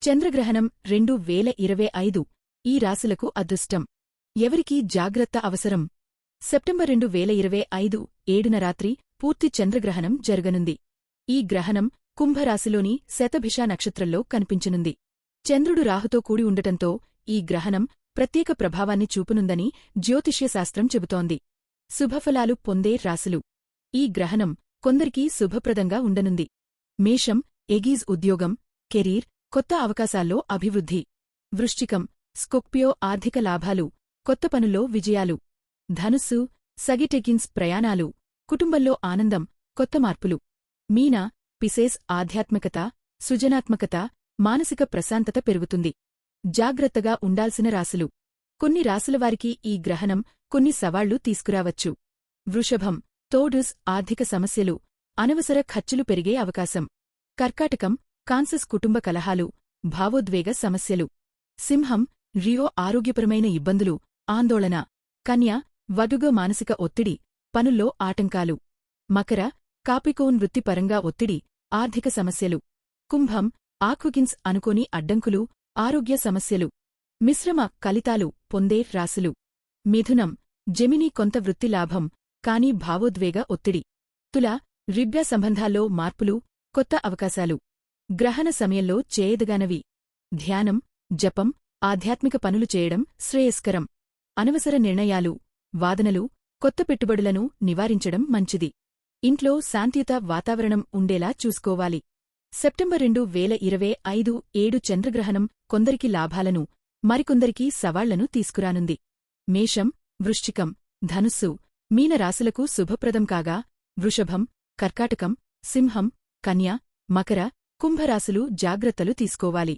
చంద్రగ్రహణం 2025 ఈ రాశులకు అదృష్టం. ఎవరికీ జాగ్రత్త అవసరం. సెప్టెంబర్ 2025 7న రాత్రి పూర్తి చంద్రగ్రహణం జరగనుంది. ఈ గ్రహణం కుంభరాశిలోని శతభిష నక్షత్రంలో కనిపించనుంది. చంద్రుడు రాహుతో కూడి ఉండటంతో ఈ గ్రహణం ప్రత్యేక ప్రభావాన్ని చూపునుందని జ్యోతిష్యశాస్త్రం చెబుతోంది. శుభఫలాలు పొందే రాశులు. ఈ గ్రహణం కొందరికి శుభప్రదంగా ఉండనుంది. మేషం ఎగీజ్ ఉద్యోగం, కెరీర్, కొత్త అవకాశాల్లో అభివృద్ధి. వృశ్చికం స్కొక్పియో ఆర్థిక లాభాలు, కొత్త పనుల్లో విజయాలు. ధనుస్సు సగిటెగిన్స్ ప్రయాణాలు, కుటుంబంలో ఆనందం, కొత్త మార్పులు. మీన పిసేస్ ఆధ్యాత్మికత, సృజనాత్మకత, మానసిక ప్రశాంతత పెరుగుతుంది. జాగ్రత్తగా ఉండాల్సిన రాశులు. కొన్ని రాశులవారికి ఈ గ్రహణం కొన్ని సవాళ్లు తీసుకురావచ్చు. వృషభం తోడుస్ ఆర్థిక సమస్యలు, అనవసర ఖర్చులు పెరిగే అవకాశం. కర్కాటకం కాన్సస్ కుటుంబ కలహాలు, భావోద్వేగ సమస్యలు. సింహం రియో ఆరోగ్యపరమైన ఇబ్బందులు, ఆందోళన. కన్య వదుగ మానసిక ఒత్తిడి, పనుల్లో ఆటంకాలు. మకర కాపికోన్ వృత్తిపరంగా ఒత్తిడి, ఆర్థిక సమస్యలు. కుంభం ఆక్వికిన్స్ అనుకోని అడ్డంకులు, ఆరోగ్య సమస్యలు. మిశ్రమ కలితాలు పొందే రాశులు. మిథునం జెమిని కొంత వృత్తి లాభం, కాని భావోద్వేగ ఒత్తిడి. తుల రిబ్య సంబంధాల్లో మార్పులు, కొత్త అవకాశాలు. గ్రహణ సమయంలో చేయదగానవి. ధ్యానం, జపం, ఆధ్యాత్మిక పనులు చేయడం శ్రేయస్కరం. అనవసర నిర్ణయాలు, వాదనలు, కొత్త పెట్టుబడులను నివారించడం మంచిది. ఇంట్లో శాంతియుత వాతావరణం ఉండేలా చూసుకోవాలి. సెప్టెంబర్ 2025 7 చంద్రగ్రహణం కొందరికి లాభాలను, మరికొందరికి సవాళ్లను తీసుకురానుంది. మేషం వృశ్చికం, ధనుస్సు, మీన రాశులకు శుభప్రదం కాగా, వృషభం, కర్కాటకం, సింహం, కన్య, మకర, కుంభరాశులు జాగ్రత్తలు తీసుకోవాలి.